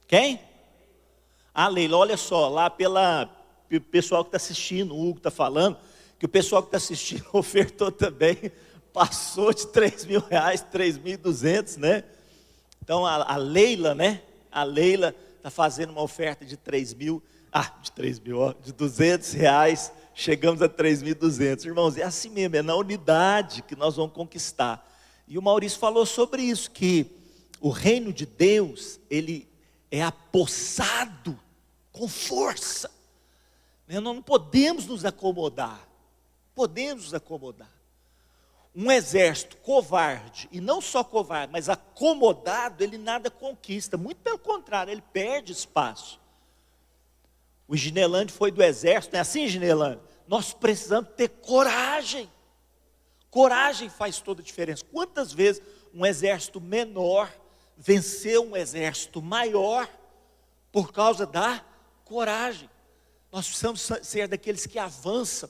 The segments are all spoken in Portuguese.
Quem? A Leila, olha só, lá pelo pessoal que está assistindo, o Hugo está falando, que o pessoal que está assistindo ofertou também, passou de R$3.000, 3.200, né? Então a Leila, né? A Leila está fazendo uma oferta de 3.000, de R$200, chegamos a 3.200. Irmãos, é assim mesmo, é na unidade que nós vamos conquistar. E o Maurício falou sobre isso, que o reino de Deus, ele é apossado com força. Nós não podemos nos acomodar. Um exército covarde, e não só covarde, mas acomodado, ele nada conquista. Muito pelo contrário, ele perde espaço. O Ginelândia foi do exército, não é assim, Ginelândia? Nós precisamos ter coragem. Coragem faz toda a diferença. Quantas vezes um exército menor venceu um exército maior por causa da coragem? Nós precisamos ser daqueles que avançam,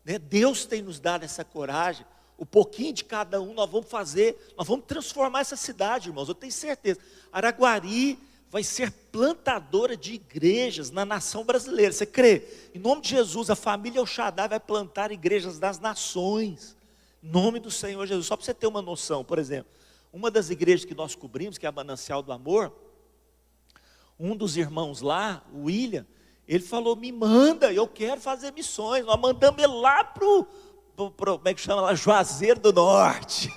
né? Deus tem nos dado essa coragem. O pouquinho de cada um nós vamos fazer, nós vamos transformar essa cidade, irmãos, eu tenho certeza. Araguari vai ser plantadora de igrejas na nação brasileira, você crê? Em nome de Jesus, a família El Shaddai vai plantar igrejas das nações, em nome do Senhor Jesus. Só para você ter uma noção, por exemplo, uma das igrejas que nós cobrimos, que é a Manancial do Amor, um dos irmãos lá, o William, ele falou, me manda, eu quero fazer missões. Nós mandamos ele lá como é que chama lá? Juazeiro do Norte.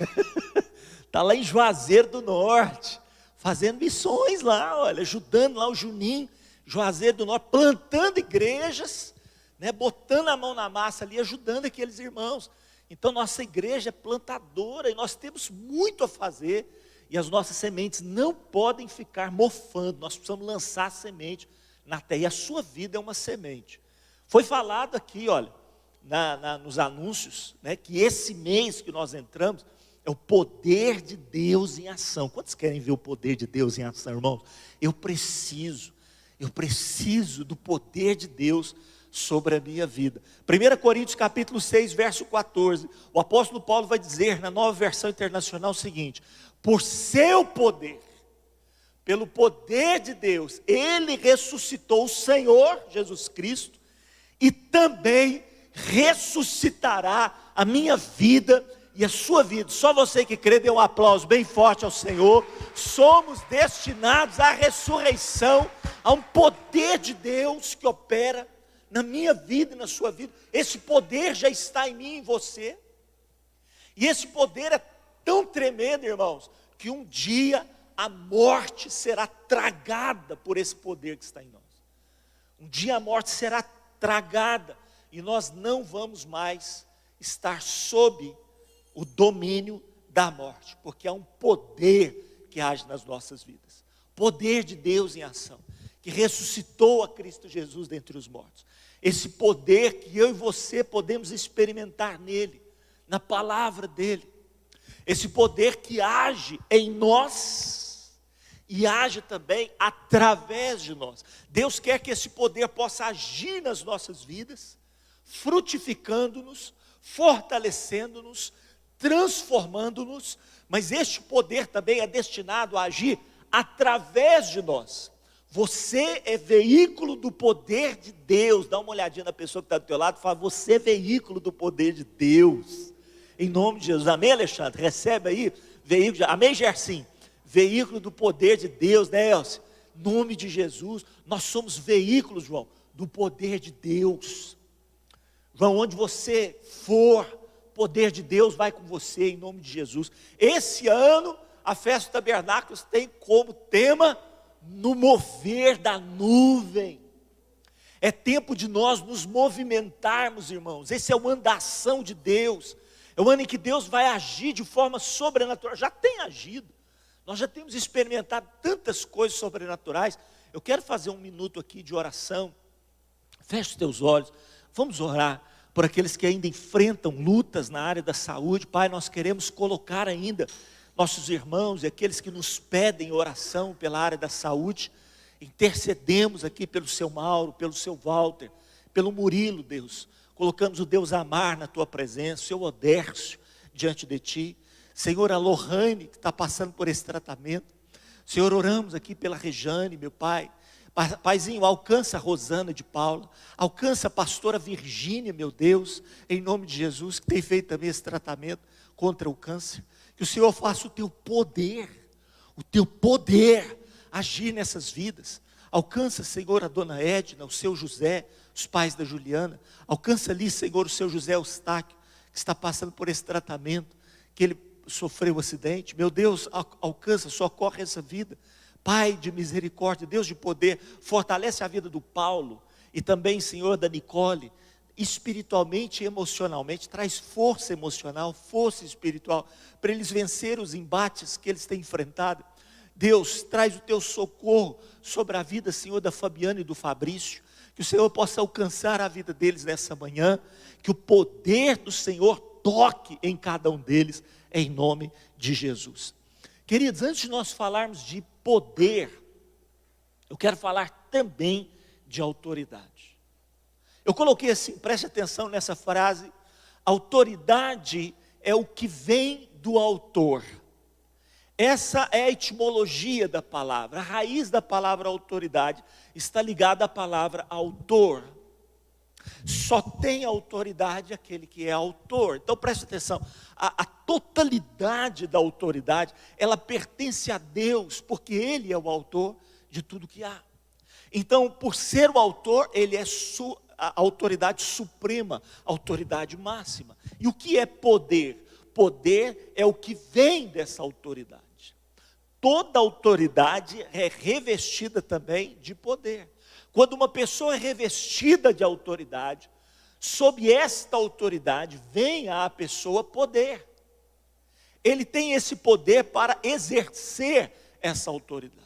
Está lá em Juazeiro do Norte, fazendo missões lá, olha, ajudando lá o Juninho, Juazeiro do Norte, plantando igrejas, né, botando a mão na massa ali, ajudando aqueles irmãos. Então nossa igreja é plantadora e nós temos muito a fazer, e as nossas sementes não podem ficar mofando, nós precisamos lançar semente na terra, e a sua vida é uma semente. Foi falado aqui, olha, nos anúncios, né, que esse mês que nós entramos, é o poder de Deus em ação. Quantos querem ver o poder de Deus em ação, irmãos? Eu preciso do poder de Deus sobre a minha vida. 1 Coríntios capítulo 6, verso 14, o apóstolo Paulo vai dizer, na Nova Versão Internacional, o seguinte: por seu poder, pelo poder de Deus, Ele ressuscitou o Senhor Jesus Cristo, e também ressuscitará a minha vida e a sua vida. Só você que crê, dê um aplauso bem forte ao Senhor. Somos destinados à ressurreição, a um poder de Deus que opera na minha vida e na sua vida. Esse poder já está em mim e em você, e esse poder é tão tremendo, irmãos, que um dia a morte será tragada por esse poder que está em nós. Um dia a morte será tragada, e nós não vamos mais estar sob o domínio da morte, porque há um poder que age nas nossas vidas, poder de Deus em ação, que ressuscitou a Cristo Jesus dentre os mortos. Esse poder que eu e você podemos experimentar nele, na palavra dele, esse poder que age em nós e age também através de nós. Deus quer que esse poder possa agir nas nossas vidas, frutificando-nos, fortalecendo-nos, transformando-nos, mas este poder também é destinado a agir através de nós. Você é veículo do poder de Deus. Dá uma olhadinha na pessoa que está do teu lado e fala: você é veículo do poder de Deus, em nome de Jesus. Amém, Alexandre? Recebe aí, veículo. Amém, Gersim? Veículo do poder de Deus, né, Elcio? Em nome de Jesus, nós somos veículos, João, do poder de Deus. João, onde você for, o poder de Deus vai com você, em nome de Jesus. Esse ano, a Festa dos Tabernáculos tem como tema: no mover da nuvem. É tempo de nós nos movimentarmos, irmãos. Esse é o ano da ação de Deus, é o ano em que Deus vai agir de forma sobrenatural. Já tem agido, nós já temos experimentado tantas coisas sobrenaturais. Eu quero fazer um minuto aqui de oração. Feche os teus olhos, vamos orar por aqueles que ainda enfrentam lutas na área da saúde. Pai, nós queremos colocar ainda nossos irmãos e aqueles que nos pedem oração pela área da saúde. Intercedemos aqui pelo seu Mauro, pelo seu Walter, pelo Murilo, Deus. Colocamos o Deus Amar na tua presença, o seu Odércio diante de ti. Senhor, a Lohane que está passando por esse tratamento. Senhor, oramos aqui pela Rejane, meu Pai. Paizinho, alcança a Rosana de Paula, alcança a pastora Virgínia, meu Deus, em nome de Jesus, que tem feito também esse tratamento contra o câncer. Que o Senhor faça o teu poder agir nessas vidas. Alcança, Senhor, a dona Edna, o seu José, os pais da Juliana. Alcança ali, Senhor, o seu José Eustáquio, que está passando por esse tratamento, que ele sofreu um acidente. Meu Deus, alcança, socorre essa vida. Pai de misericórdia, Deus de poder, fortalece a vida do Paulo e também, Senhor, da Nicole, espiritualmente e emocionalmente, traz força emocional, força espiritual, para eles vencerem os embates que eles têm enfrentado. Deus, traz o teu socorro sobre a vida, Senhor, da Fabiana e do Fabrício, que o Senhor possa alcançar a vida deles nessa manhã, que o poder do Senhor toque em cada um deles, em nome de Jesus. Queridos, antes de nós falarmos de poder, eu quero falar também de autoridade. Eu coloquei assim, preste atenção nessa frase: autoridade é o que vem do autor. Essa é a etimologia da palavra, a raiz da palavra autoridade está ligada à palavra autor. Só tem autoridade aquele que é autor. Então preste atenção, a totalidade da autoridade, ela pertence a Deus, porque Ele é o autor de tudo que há. Então, por ser o autor, Ele é a autoridade suprema, a autoridade máxima. E o que é poder? Poder é o que vem dessa autoridade. Toda autoridade é revestida também de poder. Quando uma pessoa é revestida de autoridade, sob esta autoridade vem à pessoa poder. Ele tem esse poder para exercer essa autoridade.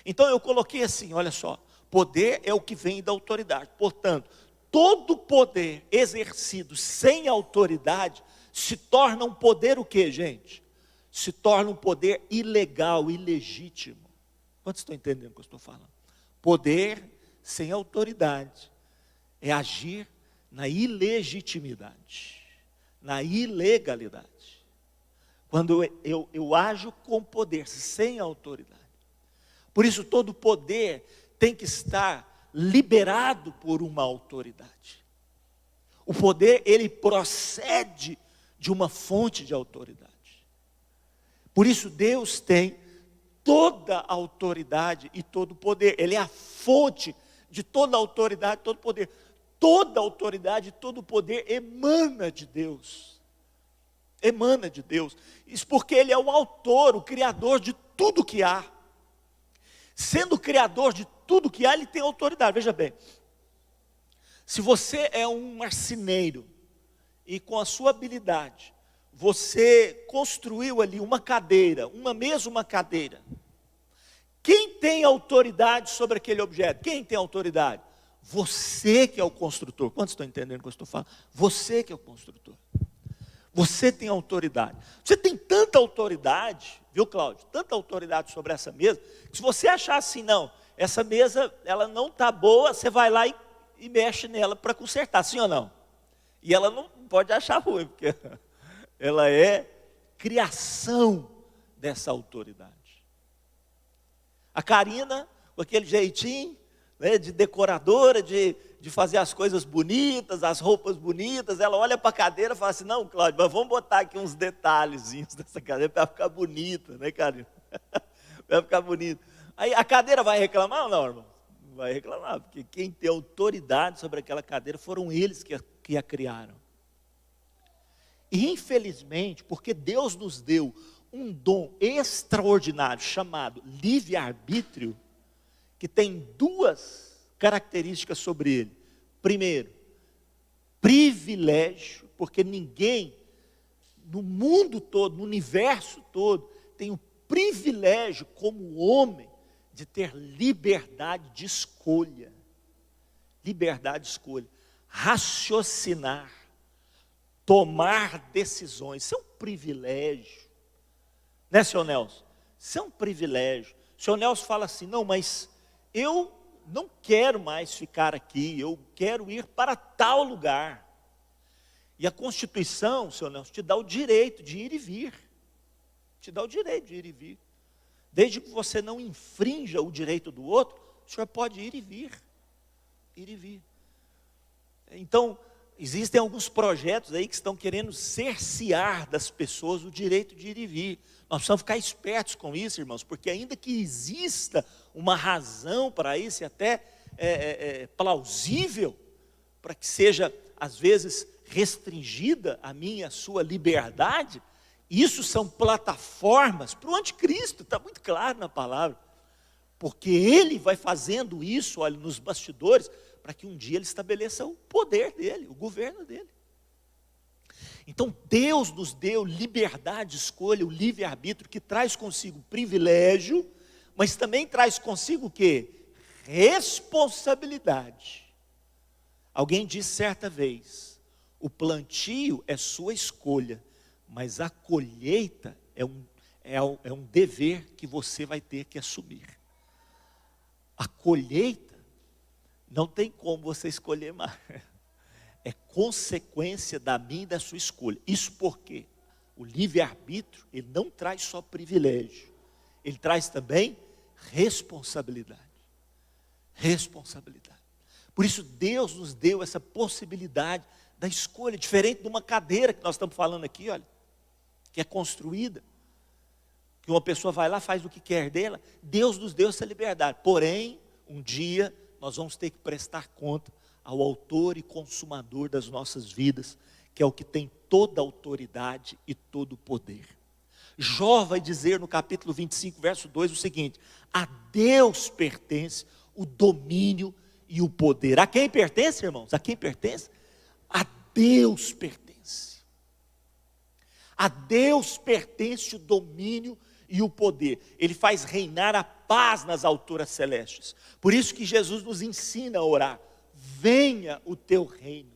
Então eu coloquei assim, olha só, poder é o que vem da autoridade. Portanto, todo poder exercido sem autoridade se torna um poder o quê, gente? Se torna um poder ilegal, ilegítimo. Quantos estão entendendo o que eu estou falando? Poder sem autoridade é agir na ilegitimidade, na ilegalidade. Quando eu ajo com poder sem autoridade. Por isso todo poder tem que estar liberado por uma autoridade. O poder, ele procede de uma fonte de autoridade. Por isso Deus tem toda a autoridade e todo o poder. Ele é a fonte de toda a autoridade, todo o poder. Toda a autoridade e todo o poder emana de Deus. Emana de Deus. Isso porque Ele é o autor, o criador de tudo que há. Sendo o criador de tudo que há, Ele tem autoridade. Veja bem, se você é um marceneiro e com a sua habilidade, você construiu ali uma cadeira, uma mesa, uma cadeira. Quem tem autoridade sobre aquele objeto? Quem tem autoridade? Você que é o construtor. Quantos estão entendendo o que eu estou falando? Você que é o construtor. Você tem autoridade. Você tem tanta autoridade, viu, Cláudio? Tanta autoridade sobre essa mesa, que se você achar assim, não, essa mesa, ela não está boa, você vai lá e mexe nela para consertar, sim ou não? E ela não pode achar ruim, porque ela é criação dessa autoridade. A Karina, com aquele jeitinho, né, de decoradora, de fazer as coisas bonitas, as roupas bonitas, ela olha para a cadeira e fala assim, não, Cláudio, mas vamos botar aqui uns detalhezinhos dessa cadeira para ficar bonita, né, Karina? Vai ficar bonita. Aí a cadeira vai reclamar ou não, irmão? Não vai reclamar, porque quem tem autoridade sobre aquela cadeira foram eles que a criaram. E infelizmente, porque Deus nos deu um dom extraordinário chamado livre-arbítrio, que tem duas características sobre ele. Primeiro, privilégio, porque ninguém no mundo todo, no universo todo, tem o privilégio como homem de ter liberdade de escolha. Liberdade de escolha. Raciocinar. Tomar decisões. Isso é um privilégio. Né, senhor Nelson? Isso é um privilégio. O senhor Nelson fala assim, não, mas eu não quero mais ficar aqui, eu quero ir para tal lugar. E a Constituição, senhor Nelson, te dá o direito de ir e vir. Te dá o direito de ir e vir. Desde que você não infrinja o direito do outro, o senhor pode ir e vir. Ir e vir. Então, existem alguns projetos aí que estão querendo cercear das pessoas o direito de ir e vir. Nós precisamos ficar espertos com isso, irmãos, porque ainda que exista uma razão para isso, e até plausível, para que seja, às vezes, restringida a minha e a sua liberdade, isso são plataformas para o anticristo, está muito claro na palavra. Porque ele vai fazendo isso, olha, nos bastidores, para que um dia ele estabeleça o poder dele, o governo dele. Então Deus nos deu liberdade de escolha, o livre-arbítrio, que traz consigo privilégio, mas também traz consigo o quê? Responsabilidade. Alguém disse certa vez, o plantio é sua escolha, mas a colheita é um dever que você vai ter que assumir. A colheita não tem como você escolher mais. É consequência da minha e da sua escolha. Isso porque o livre-arbítrio, ele não traz só privilégio, ele traz também responsabilidade. Responsabilidade. Por isso Deus nos deu essa possibilidade da escolha, diferente de uma cadeira que nós estamos falando aqui, olha, que é construída, que uma pessoa vai lá, faz o que quer dela. Deus nos deu essa liberdade, porém, um dia nós vamos ter que prestar conta ao autor e consumador das nossas vidas, que é o que tem toda a autoridade e todo o poder. Jó vai dizer no capítulo 25, verso 2 o seguinte: a Deus pertence o domínio e o poder. A quem pertence, irmãos? A quem pertence? A Deus pertence. A Deus pertence o domínio e o poder. Ele faz reinar a paz nas alturas celestes. Por isso que Jesus nos ensina a orar: venha o teu reino.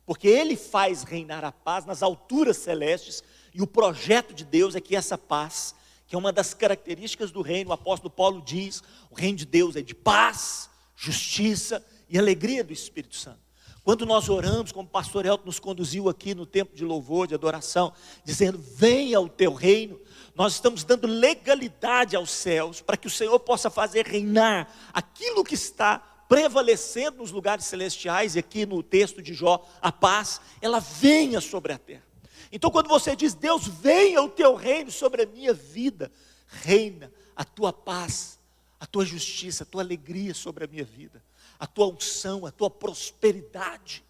Porque Ele faz reinar a paz nas alturas celestes, e o projeto de Deus é que essa paz, que é uma das características do reino, o apóstolo Paulo diz, o reino de Deus é de paz, justiça e alegria do Espírito Santo. Quando nós oramos, como o pastor Elton nos conduziu aqui no tempo de louvor, de adoração, dizendo: venha o teu reino, nós estamos dando legalidade aos céus, para que o Senhor possa fazer reinar aquilo que está prevalecendo nos lugares celestiais, e aqui no texto de Jó, a paz, ela venha sobre a terra. Então quando você diz: Deus, venha o teu reino sobre a minha vida, reina a tua paz, a tua justiça, a tua alegria sobre a minha vida, a tua unção, a tua prosperidade,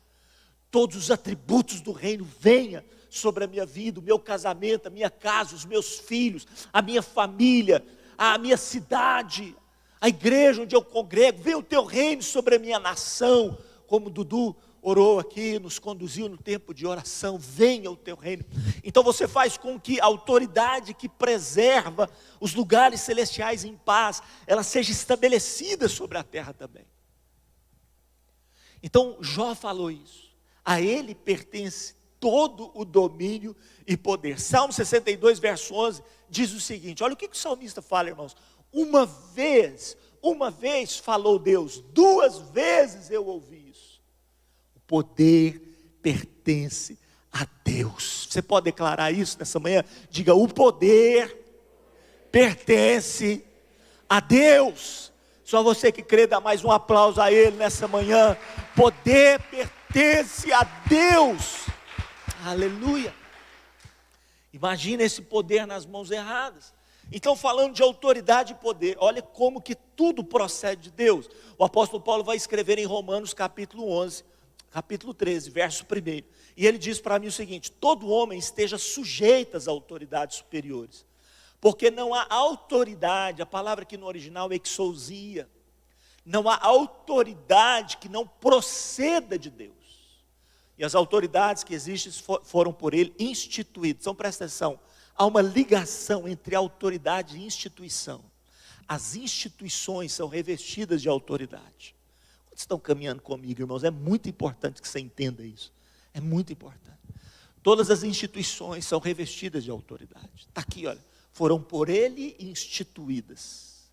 todos os atributos do reino venha sobre a minha vida, o meu casamento, a minha casa, os meus filhos, a minha família, a minha cidade, a igreja onde eu congrego. Venha o teu reino sobre a minha nação, como o Dudu orou aqui, nos conduziu no tempo de oração. Venha o teu reino. Então você faz com que a autoridade que preserva os lugares celestiais em paz, ela seja estabelecida sobre a terra também. Então Jó falou isso: a ele pertence todo o domínio e poder. Salmo 62, verso 11, diz o seguinte: olha o que o salmista fala, irmãos: uma vez falou Deus, duas vezes eu ouvi isso. O poder pertence a Deus. Você pode declarar isso nessa manhã? Diga: o poder pertence a Deus. Só você que crê, dá mais um aplauso a Ele nessa manhã. Poder pertence a Deus. Aleluia. Imagina esse poder nas mãos erradas. Então, falando de autoridade e poder, olha como que tudo procede de Deus. O apóstolo Paulo vai escrever em Romanos capítulo 11, capítulo 13, verso 1. E ele diz para mim o seguinte: todo homem esteja sujeito às autoridades superiores, porque não há autoridade, a palavra aqui no original é exousia, não há autoridade que não proceda de Deus. E as autoridades que existem foram por Ele instituídas. Então presta atenção, há uma ligação entre autoridade e instituição. As instituições são revestidas de autoridade. Quantos estão caminhando comigo, irmãos? É muito importante que você entenda isso. É muito importante. Todas as instituições são revestidas de autoridade. Está aqui, olha. Foram por Ele instituídas.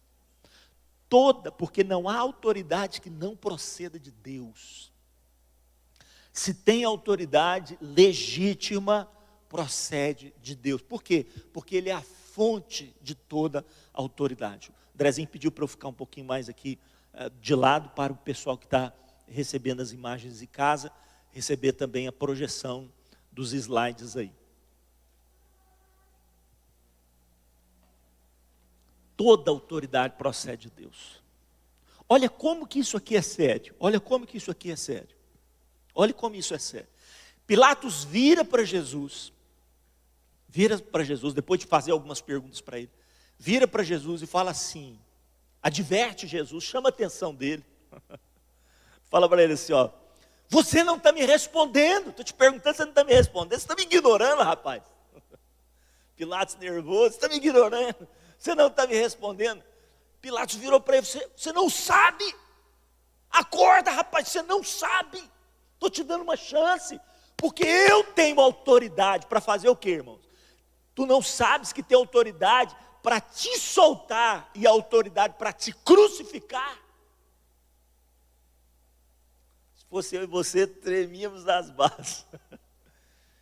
Porque não há autoridade que não proceda de Deus. Se tem autoridade legítima, procede de Deus. Por quê? Porque Ele é a fonte de toda a autoridade. O Andrezinho pediu para eu ficar um pouquinho mais aqui de lado, para o pessoal que está recebendo as imagens de casa, receber também a projeção dos slides aí. Toda autoridade procede de Deus. Olha como que isso aqui é sério. Olha como que isso aqui é sério. Olha como isso é sério. Pilatos vira para Jesus, depois de fazer algumas perguntas para ele, vira para Jesus e fala assim, adverte Jesus, chama a atenção dele. Fala para ele assim, ó, você não está me respondendo, estou te perguntando, você não está me respondendo, você está me ignorando, rapaz. Pilatos nervoso, você está me ignorando, você não está me respondendo. Pilatos virou para ele, você não sabe, acorda, rapaz, você não sabe, estou te dando uma chance, porque eu tenho autoridade para fazer o quê, irmãos? Tu não sabes que tem autoridade para te soltar e autoridade para te crucificar? Se fosse eu e você, tremíamos nas bases.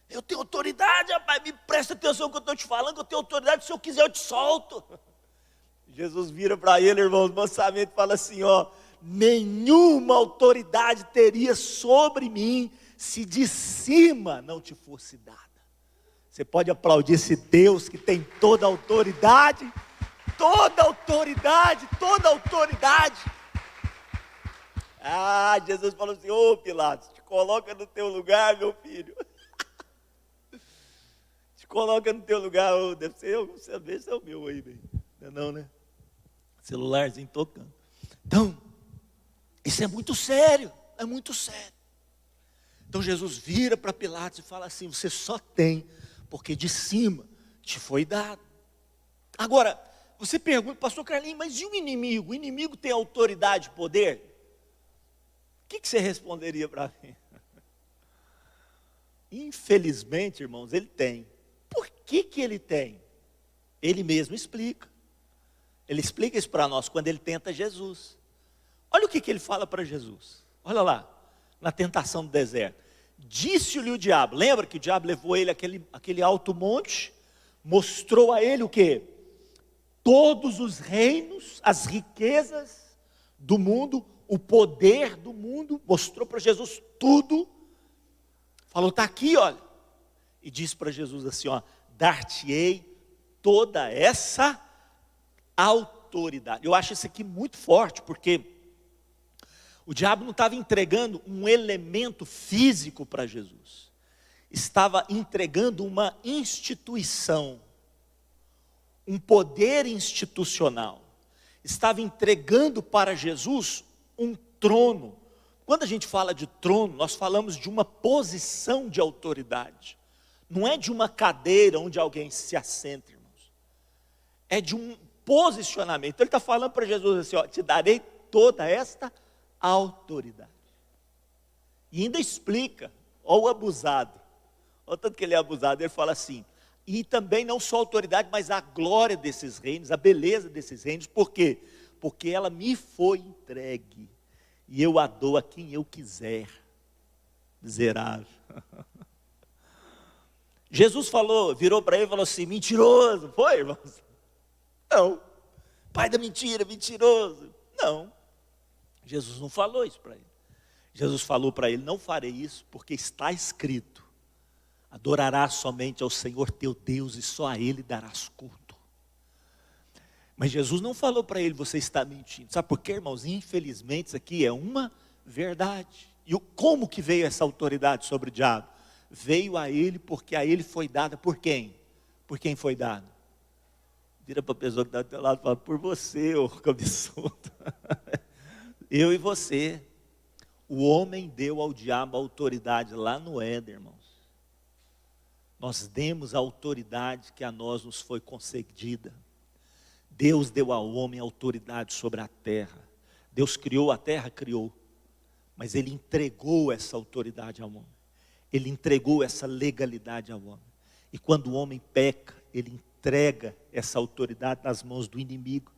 Eu tenho autoridade, rapaz, me presta atenção no que eu estou te falando, que eu tenho autoridade, se eu quiser eu te solto. Jesus vira para ele, irmãos, mansamente fala assim, ó, nenhuma autoridade teria sobre mim, se de cima não te fosse dada. Você pode aplaudir esse Deus que tem toda a autoridade, toda a autoridade, toda a autoridade. Ah, Jesus falou assim, ô Pilatos, te coloca no teu lugar, meu filho. Te coloca no teu lugar, deve ser eu, esse é o meu aí, bem. Não, né? Celularzinho tocando. Então, isso é muito sério, é muito sério. Então Jesus vira para Pilatos e fala assim, você só tem porque de cima te foi dado. Agora, você pergunta, pastor Carlinhos, mas e o inimigo? O inimigo tem autoridade e poder? O que você responderia para mim? Infelizmente, irmãos, ele tem. Por que ele tem? Ele mesmo explica. Ele explica isso para nós quando ele tenta Jesus. Olha o que ele fala para Jesus. Olha lá, na tentação do deserto. Disse-lhe o diabo, lembra que o diabo levou ele àquele alto monte, mostrou a ele o quê? Todos os reinos, as riquezas do mundo, o poder do mundo, mostrou para Jesus tudo, falou, está aqui, olha, e disse para Jesus assim, ó, dar-te-ei toda essa autoridade. Eu acho isso aqui muito forte, porque o diabo não estava entregando um elemento físico para Jesus, estava entregando uma instituição, um poder institucional, estava entregando para Jesus um trono. Quando a gente fala de trono, nós falamos de uma posição de autoridade, não é de uma cadeira onde alguém se assenta, irmãos, é de um posicionamento. Então ele está falando para Jesus assim, ó, te darei toda esta autoridade. E ainda explica, ó o abusado, olha o tanto que ele é abusado, ele fala assim, e também não só a autoridade, mas a glória desses reinos, a beleza desses reinos, por quê? Porque ela me foi entregue, e eu a dou a quem eu quiser. Miserável. Jesus falou, virou para ele e falou assim, mentiroso, foi, irmãos? Não. Pai da mentira, mentiroso. Não. Jesus não falou isso para ele. Jesus falou para ele, não farei isso, porque está escrito, adorarás somente ao Senhor teu Deus e só a Ele darás culto. Mas Jesus não falou para ele, você está mentindo. Sabe por quê, irmãos? Infelizmente isso aqui é uma verdade. E como que veio essa autoridade sobre o diabo? Veio a ele porque a ele foi dada por quem? Por quem foi dado? Vira para a pessoa que está do teu lado e fala, por você, ô cabeçudo. Eu e você. O homem deu ao diabo a autoridade lá no Éden, irmãos. Nós demos a autoridade que a nós nos foi concedida. Deus deu ao homem autoridade sobre a terra. Deus criou a terra, criou. Mas Ele entregou essa autoridade ao homem. Ele entregou essa legalidade ao homem. E quando o homem peca, ele entrega essa autoridade nas mãos do inimigo,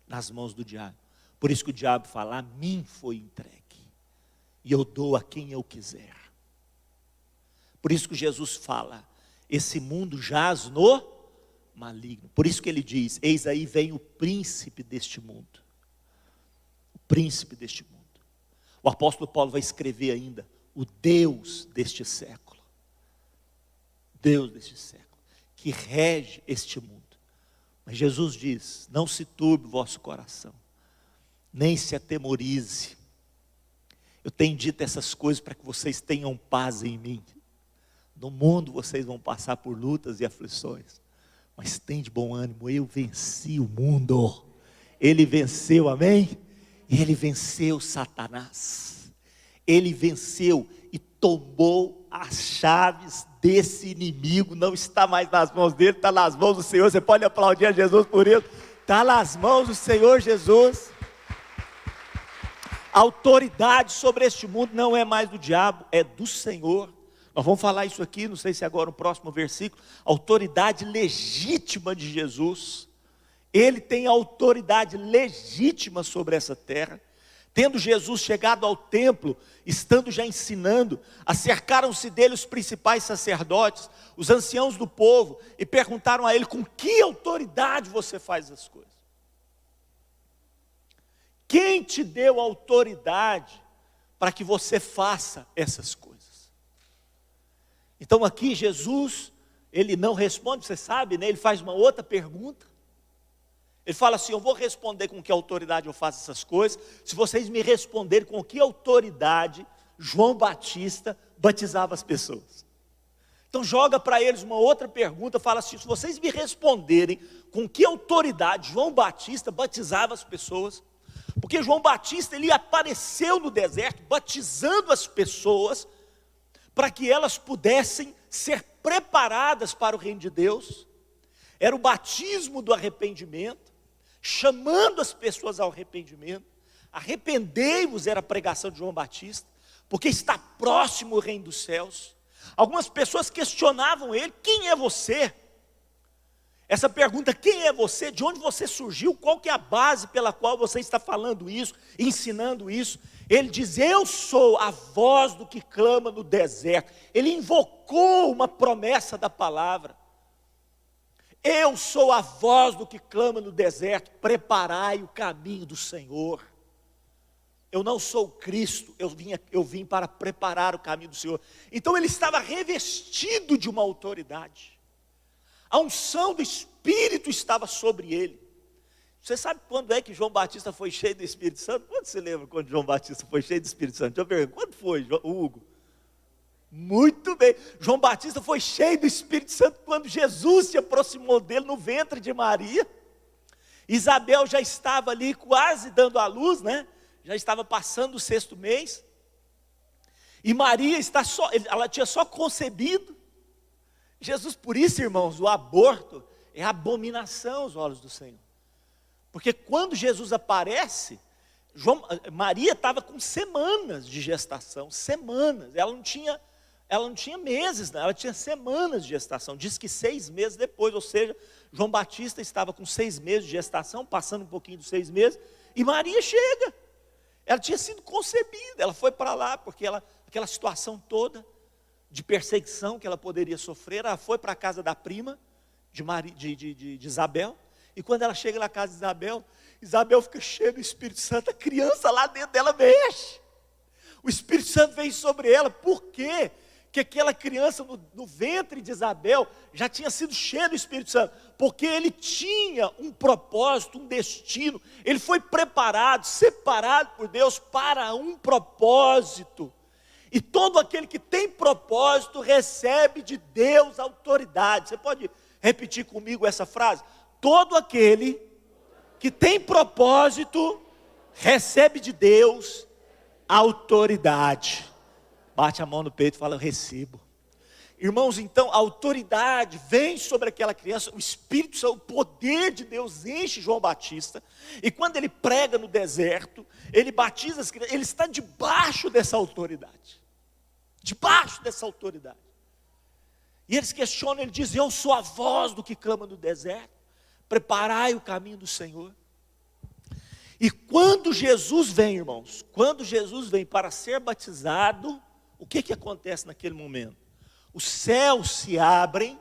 nas mãos do diabo. Por isso que o diabo fala, a mim foi entregue. E eu dou a quem eu quiser. Por isso que Jesus fala, esse mundo jaz no maligno. Por isso que ele diz: eis aí vem o príncipe deste mundo. O príncipe deste mundo. O apóstolo Paulo vai escrever ainda: o Deus deste século. Deus deste século, que rege este mundo. Mas Jesus diz: não se turbe o vosso coração, nem se atemorize. Eu tenho dito essas coisas para que vocês tenham paz em mim. No mundo vocês vão passar por lutas e aflições, mas tem de bom ânimo, eu venci o mundo. Ele venceu, amém? Ele venceu Satanás. Ele venceu e tomou as chaves desse inimigo. Não está mais nas mãos dele, está nas mãos do Senhor. Você pode aplaudir a Jesus por isso. Está nas mãos do Senhor Jesus. A autoridade sobre este mundo não é mais do diabo, é do Senhor. Nós vamos falar isso aqui, não sei se agora no próximo versículo. Autoridade legítima de Jesus. Ele tem autoridade legítima sobre essa terra. Tendo Jesus chegado ao templo, estando já ensinando, acercaram-se dele os principais sacerdotes, os anciãos do povo, e perguntaram a ele: com que autoridade você faz as coisas? Quem te deu autoridade para que você faça essas coisas? Então aqui Jesus, ele não responde, você sabe, né? Ele faz uma outra pergunta. Ele fala assim: eu vou responder com que autoridade eu faço essas coisas, se vocês me responderem com que autoridade João Batista batizava as pessoas. Então joga para eles uma outra pergunta, fala assim: se vocês me responderem com que autoridade João Batista batizava as pessoas, porque João Batista, ele apareceu no deserto batizando as pessoas para que elas pudessem ser preparadas para o reino de Deus. Era o batismo do arrependimento, chamando as pessoas ao arrependimento. Arrependei-vos era a pregação de João Batista, porque está próximo o reino dos céus. Algumas pessoas questionavam ele: quem é você? Essa pergunta: quem é você? De onde você surgiu? Qual que é a base pela qual você está falando isso, ensinando isso? Ele diz: eu sou a voz do que clama no deserto. Ele invocou uma promessa da palavra. Eu sou a voz do que clama no deserto, preparai o caminho do Senhor. Eu não sou o Cristo, eu vim para preparar o caminho do Senhor. Então ele estava revestido de uma autoridade. A unção do Espírito estava sobre ele. Você sabe quando é que João Batista foi cheio do Espírito Santo? Quando você lembra quando João Batista foi cheio do Espírito Santo? Deixa eu ver, quando foi, Hugo? Muito bem, João Batista foi cheio do Espírito Santo quando Jesus se aproximou dele no ventre de Maria. Isabel já estava ali quase dando à luz, né? Já estava passando o 6º mês. E Maria ela tinha só concebido. Jesus, por isso, irmãos, o aborto é abominação aos olhos do Senhor. Porque quando Jesus aparece, Maria estava com semanas de gestação, semanas. Ela não tinha meses, ela tinha semanas de gestação. Diz que 6 meses depois, ou seja, João Batista estava com 6 meses de gestação, passando um pouquinho dos 6 meses, e Maria chega. Ela tinha sido concebida, ela foi para lá, porque aquela situação toda de perseguição que ela poderia sofrer, ela foi para a casa da prima de Isabel, e quando ela chega na casa de Isabel fica cheia do Espírito Santo, a criança lá dentro dela mexe, o Espírito Santo vem sobre ela. Por quê? Que aquela criança no ventre de Isabel já tinha sido cheia do Espírito Santo, porque ele tinha um propósito, um destino, ele foi preparado, separado por Deus para um propósito. E todo aquele que tem propósito recebe de Deus autoridade. Você pode repetir comigo essa frase? Todo aquele que tem propósito recebe de Deus autoridade. Bate a mão no peito e fala: eu recebo. Irmãos, então a autoridade vem sobre aquela criança, o Espírito Santo, o poder de Deus enche João Batista, e quando ele prega no deserto, ele batiza as crianças, ele está debaixo dessa autoridade. Debaixo dessa autoridade. E eles questionam, ele diz: eu sou a voz do que clama no deserto, preparai o caminho do Senhor. E quando Jesus vem, irmãos, quando Jesus vem para ser batizado, o que acontece naquele momento? Os céus se abrem,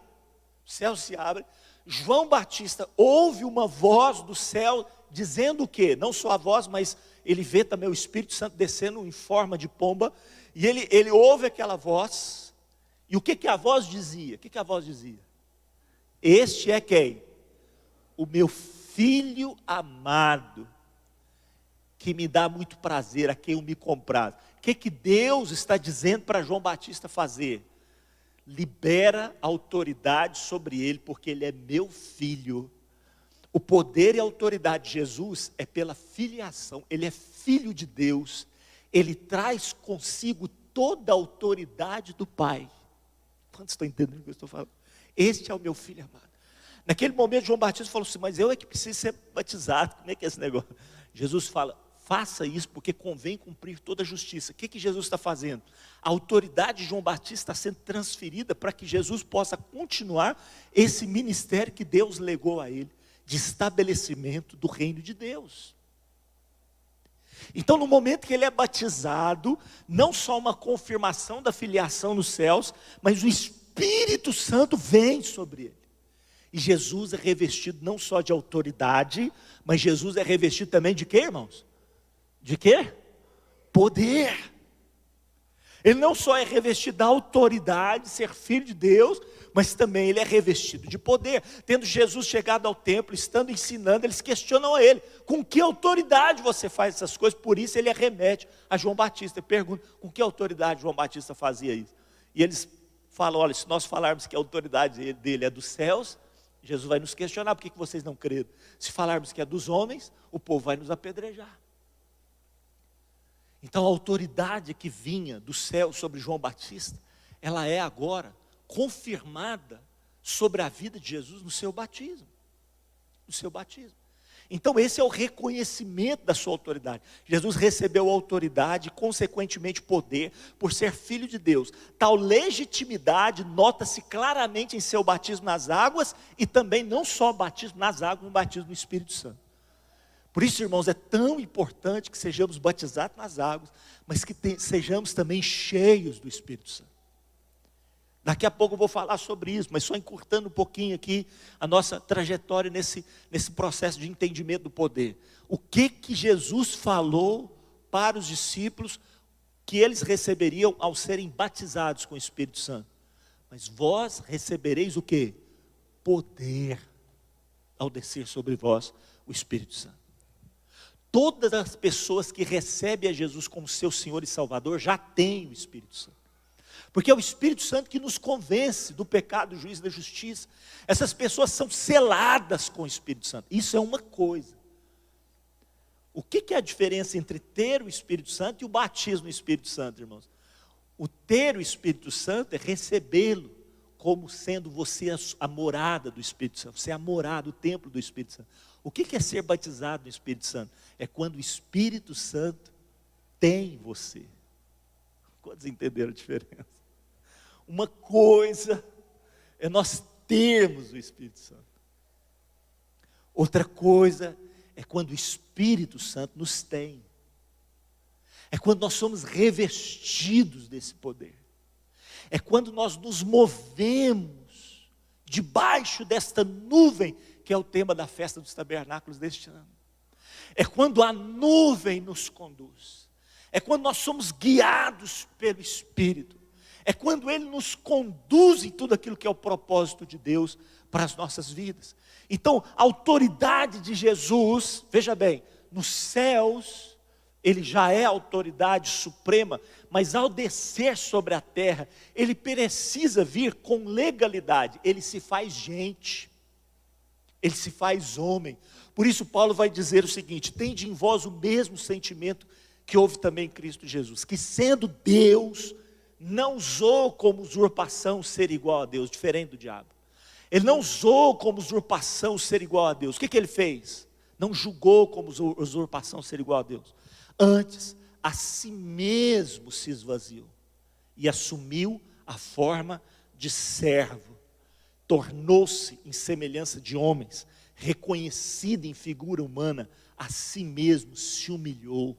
João Batista ouve uma voz do céu dizendo o quê? Não só a voz, mas ele vê também o Espírito Santo descendo em forma de pomba, e ele ouve aquela voz, e o que a voz dizia? O que a voz dizia? Este é quem? O meu filho amado, que me dá muito prazer, a quem eu me compraz. O que Deus está dizendo para João Batista fazer? Libera autoridade sobre ele, porque ele é meu filho. O poder e a autoridade de Jesus é pela filiação, ele é filho de Deus, ele traz consigo toda a autoridade do Pai. Quantos estão entendendo o que eu estou falando? Este é o meu filho amado. Naquele momento João Batista falou assim, mas eu é que preciso ser batizado, como é que é esse negócio? Jesus fala, faça isso porque convém cumprir toda a justiça. O que Jesus está fazendo? A autoridade de João Batista está sendo transferida para que Jesus possa continuar esse ministério que Deus legou a ele, de estabelecimento do reino de Deus. Então no momento que ele é batizado, não só uma confirmação da filiação nos céus, mas o Espírito Santo vem sobre ele. E Jesus é revestido não só de autoridade, mas Jesus é revestido também de quê, irmãos? De quê? Poder. Ele não só é revestido da autoridade, ser filho de Deus, mas também ele é revestido de poder. Tendo Jesus chegado ao templo, estando ensinando, eles questionam a ele, com que autoridade você faz essas coisas? Por isso ele arremete a João Batista, e pergunta, com que autoridade João Batista fazia isso? E eles falam, olha, se nós falarmos que a autoridade dele é dos céus, Jesus vai nos questionar, por que vocês não creram? Se falarmos que é dos homens, o povo vai nos apedrejar. Então a autoridade que vinha do céu sobre João Batista, ela é agora confirmada sobre a vida de Jesus no seu batismo. No seu batismo. Então esse é o reconhecimento da sua autoridade. Jesus recebeu autoridade e consequentemente poder por ser filho de Deus. Tal legitimidade nota-se claramente em seu batismo nas águas e também não só batismo nas águas, mas batismo no Espírito Santo. Por isso, irmãos, é tão importante que sejamos batizados nas águas, mas que sejamos também cheios do Espírito Santo. Daqui a pouco eu vou falar sobre isso, mas só encurtando um pouquinho aqui a nossa trajetória nesse processo de entendimento do poder. O que Jesus falou para os discípulos que eles receberiam ao serem batizados com o Espírito Santo? Mas vós recebereis o quê? Poder ao descer sobre vós o Espírito Santo. Todas as pessoas que recebem a Jesus como seu Senhor e Salvador já têm o Espírito Santo. Porque é o Espírito Santo que nos convence do pecado, do juízo e da justiça. Essas pessoas são seladas com o Espírito Santo. Isso é uma coisa. O que é a diferença entre ter o Espírito Santo e o batismo no Espírito Santo, irmãos? O ter o Espírito Santo é recebê-lo como sendo você a morada do Espírito Santo. Você é a morada, o templo do Espírito Santo. O que é ser batizado no Espírito Santo? É quando o Espírito Santo tem em você. Quantos entenderam a diferença? Uma coisa é nós termos o Espírito Santo. Outra coisa é quando o Espírito Santo nos tem. É quando nós somos revestidos desse poder. É quando nós nos movemos debaixo desta nuvem, que é o tema da festa dos tabernáculos deste ano. É quando a nuvem nos conduz. É quando nós somos guiados pelo Espírito. É quando Ele nos conduz em tudo aquilo que é o propósito de Deus para as nossas vidas. Então, a autoridade de Jesus, veja bem, nos céus, Ele já é a autoridade suprema, mas ao descer sobre a terra, Ele precisa vir com legalidade. Ele se faz gente, Ele se faz homem. Por isso Paulo vai dizer o seguinte: tende em vós o mesmo sentimento que houve também em Cristo Jesus, que sendo Deus, não usou como usurpação ser igual a Deus, diferente do diabo. Ele não usou como usurpação ser igual a Deus. O que ele fez? Não julgou como usurpação ser igual a Deus. Antes, a si mesmo se esvaziou e assumiu a forma de servo. Tornou-se em semelhança de homens, reconhecido em figura humana, a si mesmo se humilhou,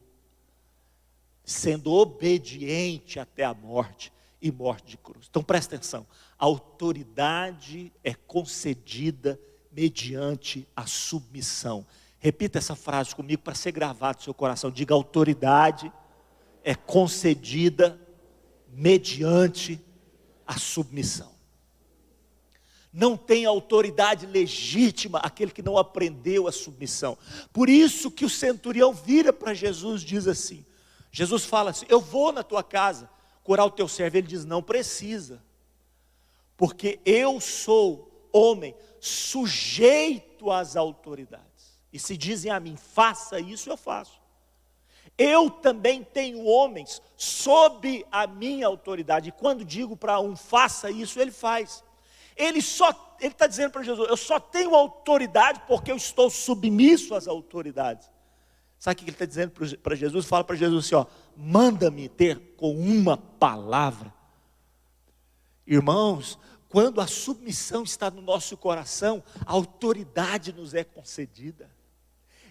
sendo obediente até a morte e morte de cruz. Então presta atenção, a autoridade é concedida mediante a submissão. Repita essa frase comigo para ser gravado no seu coração. Diga: autoridade é concedida mediante a submissão. Não tem autoridade legítima aquele que não aprendeu a submissão. Por isso que o centurião vira para Jesus e diz assim, Jesus fala assim: eu vou na tua casa curar o teu servo. Ele diz: não precisa, porque eu sou homem sujeito às autoridades. E se dizem a mim, faça isso, eu faço. Eu também tenho homens sob a minha autoridade. E quando digo para um, faça isso, ele faz. Ele está dizendo para Jesus: eu só tenho autoridade porque eu estou submisso às autoridades. Sabe o que ele está dizendo para Jesus? Fala para Jesus assim, ó: manda-me ter com uma palavra. Irmãos, quando a submissão está no nosso coração, a autoridade nos é concedida.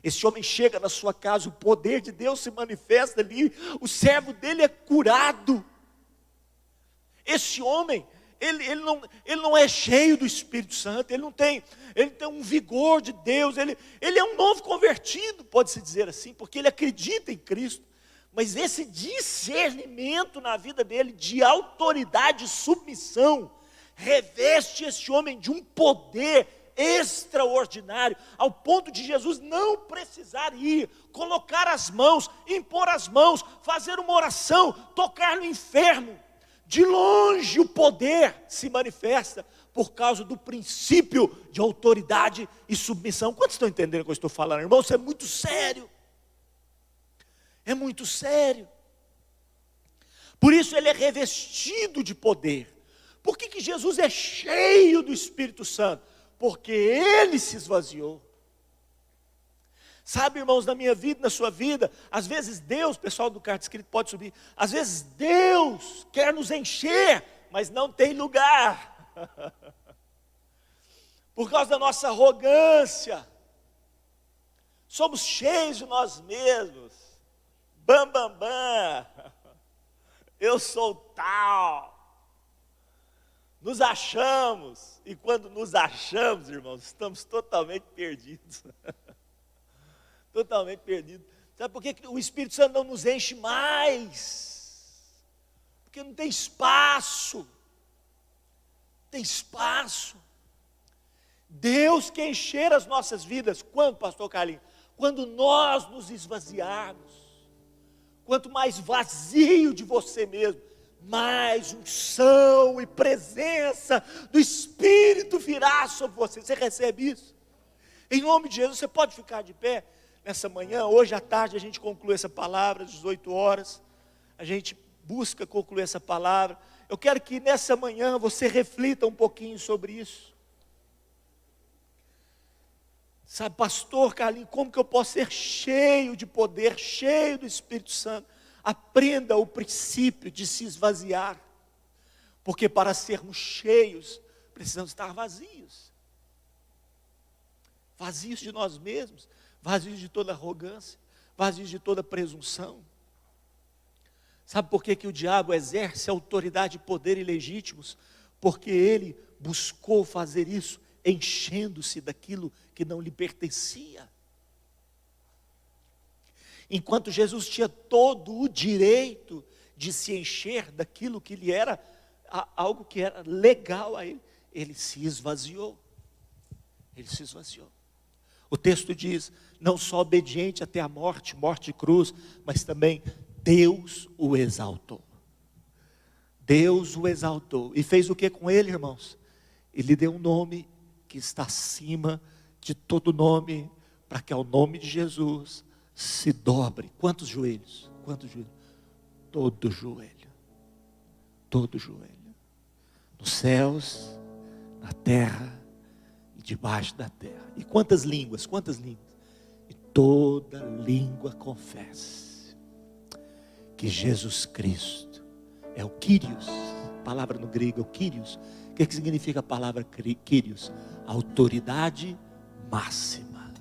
Esse homem chega na sua casa, o poder de Deus se manifesta ali, o servo dele é curado. Esse homem, ele não é cheio do Espírito Santo, ele tem um vigor de Deus, ele é um novo convertido, pode-se dizer assim, porque ele acredita em Cristo. Mas esse discernimento na vida dele, de autoridade e submissão, reveste esse homem de um poder extraordinário, ao ponto de Jesus não precisar ir, colocar as mãos, impor as mãos, fazer uma oração, tocar no enfermo. De longe o poder se manifesta por causa do princípio de autoridade e submissão. Quantos estão entendendo o que eu estou falando, irmão? Isso é muito sério. É muito sério. Por isso ele é revestido de poder. Por que Jesus é cheio do Espírito Santo? Porque ele se esvaziou. Sabe, irmãos, na minha vida, na sua vida, às vezes Deus, pessoal do Carta Escrita pode subir, às vezes Deus quer nos encher, mas não tem lugar. Por causa da nossa arrogância, somos cheios de nós mesmos. Bam, bam, bam, eu sou tal. Nos achamos, e quando nos achamos, irmãos, estamos totalmente perdidos. Totalmente perdidos. Sabe por que o Espírito Santo não nos enche mais? Porque não tem espaço. Tem espaço. Deus quer encher as nossas vidas. Quando, pastor Carlinhos? Quando nós nos esvaziarmos. Quanto mais vazio de você mesmo, mais unção e presença do Espírito virá sobre você. Você recebe isso? Em nome de Jesus, você pode ficar de pé nessa manhã. Hoje à tarde a gente conclui essa palavra, às 18 horas. A gente busca concluir essa palavra. Eu quero que nessa manhã você reflita um pouquinho sobre isso. Sabe, pastor Carlinhos, como que eu posso ser cheio de poder, cheio do Espírito Santo? Aprenda o princípio de se esvaziar, porque para sermos cheios, precisamos estar vazios. Vazios de nós mesmos, vazios de toda arrogância, vazios de toda presunção. Sabe por que o diabo exerce autoridade, poder ilegítimos? Porque ele buscou fazer isso, enchendo-se daquilo que não lhe pertencia. Enquanto Jesus tinha todo o direito de se encher daquilo que lhe era, algo que era legal a ele, ele se esvaziou. Ele se esvaziou. O texto diz, não só obediente até a morte, morte de cruz, mas também Deus o exaltou. Deus o exaltou. E fez o que com ele, irmãos? Ele deu um nome que está acima de todo nome, para que ao nome de Jesus se dobre. Quantos joelhos? Quantos joelhos? Todo joelho. Todo joelho. Nos céus, na terra e debaixo da terra. E quantas línguas? Quantas línguas? E toda língua confesse que Jesus Cristo é o Kyrios. A palavra no grego é o Kyrios. O que significa a palavra Kyrios? Autoridade máxima,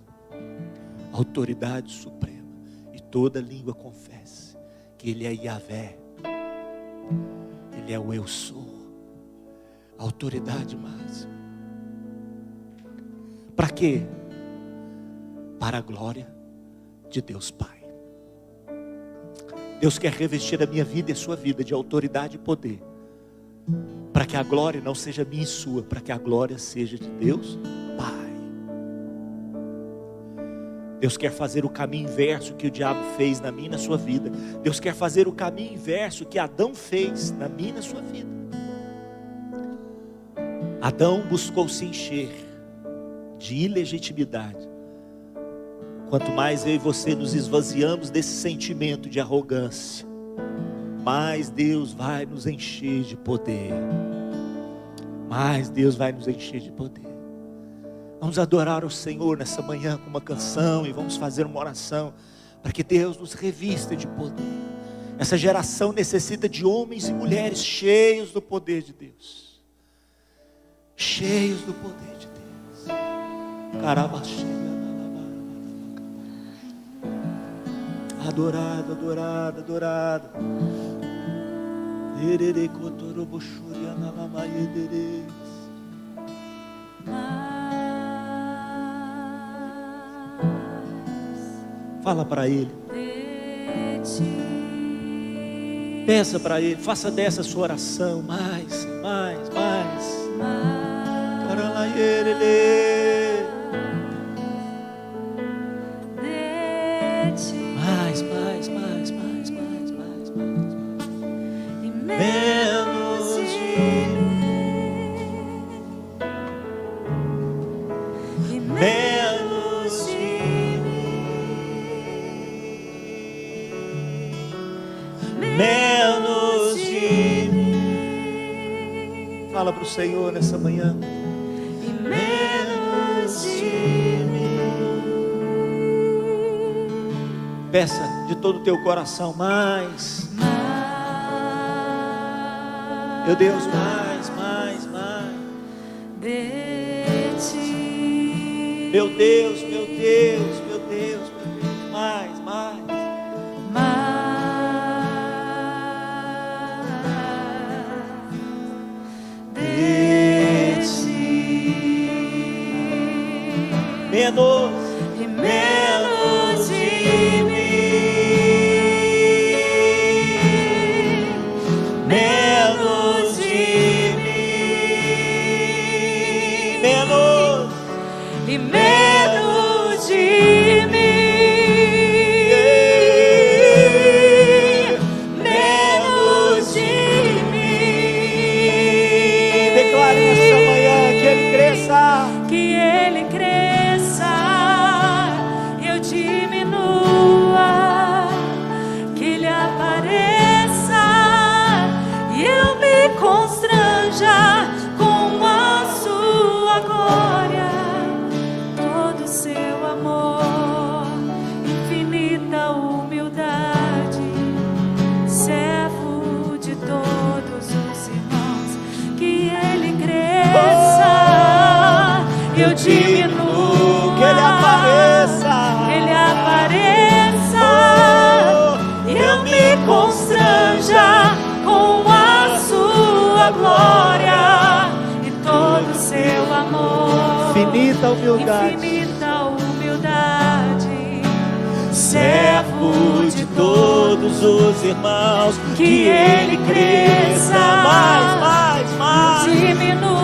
autoridade suprema. E toda língua confesse que Ele é Yahvé, Ele é o Eu Sou, autoridade máxima. Para quê? Para a glória de Deus Pai. Deus quer revestir a minha vida e a sua vida de autoridade e poder, para que a glória não seja minha e sua, para que a glória seja de Deus Pai. Deus quer fazer o caminho inverso que o diabo fez na minha e na sua vida. Deus quer fazer o caminho inverso que Adão fez na minha e na sua vida. Adão buscou se encher de ilegitimidade. Quanto mais eu e você nos esvaziamos desse sentimento de arrogância, mais Deus vai nos encher de poder. Mais Deus vai nos encher de poder. Vamos adorar o Senhor nessa manhã com uma canção e vamos fazer uma oração para que Deus nos revista de poder. Essa geração necessita de homens e mulheres cheios do poder de Deus. Cheios do poder de Deus. Adorado, adorado, adorado. Fala para Ele. Peça para Ele. Faça dessa sua oração mais. E menos de mim. E menos de mim. Menos de mim. Fala para o Senhor nessa manhã. E menos de mim. Peça de todo o teu coração mais. Meu Deus, mais. De ti. Meu Deus, mais. De ti. Menos. E menos de mim. Menos de mim. Menos. E menos de mim. Menos de mim. Declare nessa manhã que Ele cresça. Que Ele cresça, eu diminua. Que Ele apareça e eu me constranja com a sua glória. Todo o seu amor, infinita humildade, servo de todos os irmãos. Que Ele cresça, eu diminuo. Que Ele apareça. Ele apareça e eu me constranja com a sua glória e todo o seu amor. Infinita humildade. Infinita humildade, Servo de todos os irmãos. que Ele cresça, Mais. diminua.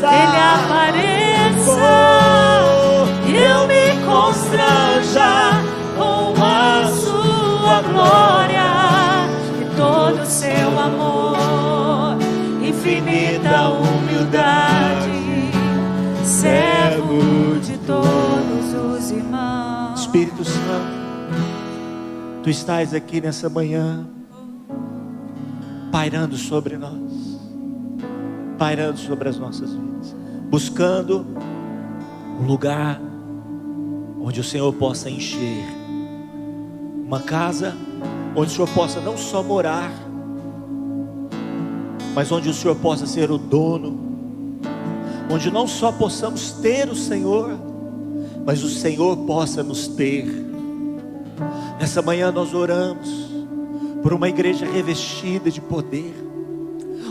Ele apareça. E eu me constranja com a sua glória e todo o seu amor, infinita humildade, servo de todos os irmãos. Espírito Santo, Tu estás aqui nessa manhã, pairando sobre nós, pairando sobre as nossas vidas, buscando um lugar onde o Senhor possa encher, uma casa onde o Senhor possa não só morar, mas onde o Senhor possa ser o dono, onde não só possamos ter o Senhor, mas o Senhor possa nos ter. Nessa manhã nós oramos por uma igreja revestida de poder,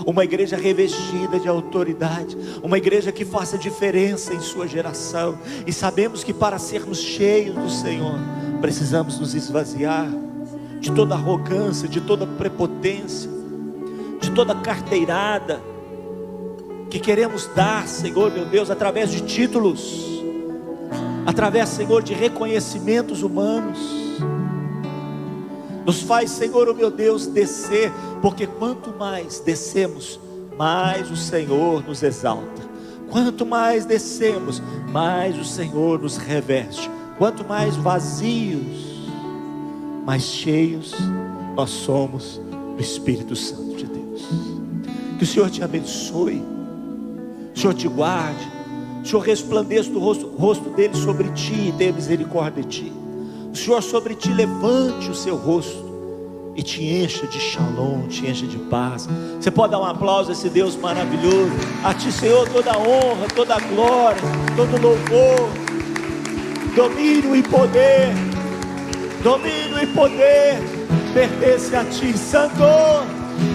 uma igreja revestida de autoridade, uma igreja que faça diferença em sua geração. E sabemos que para sermos cheios do Senhor, precisamos nos esvaziar de toda arrogância, de toda prepotência, de toda carteirada que queremos dar, Senhor meu Deus, através de títulos, através, Senhor, de reconhecimentos humanos. Nos faz, Senhor, oh meu Deus, descer, porque quanto mais descemos, mais o Senhor nos exalta. Quanto mais descemos, mais o Senhor nos reveste. Quanto mais vazios, mais cheios nós somos do Espírito Santo de Deus. Que o Senhor te abençoe, o Senhor te guarde, o Senhor resplandeça do rosto dele sobre ti e tenha misericórdia de ti. O Senhor sobre ti levante o seu rosto e te encha de shalom, te encha de paz. Você pode dar um aplauso a esse Deus maravilhoso. A ti, Senhor, toda a honra, toda a glória, todo louvor, domínio e poder pertence a ti, Santo,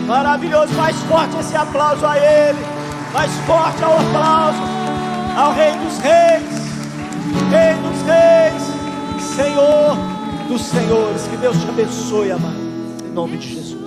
maravilhoso. Mais forte esse aplauso a Ele, mais forte ao aplauso ao Rei dos Reis, Senhor dos Senhores. Que Deus te abençoe, amado, em nome de Jesus.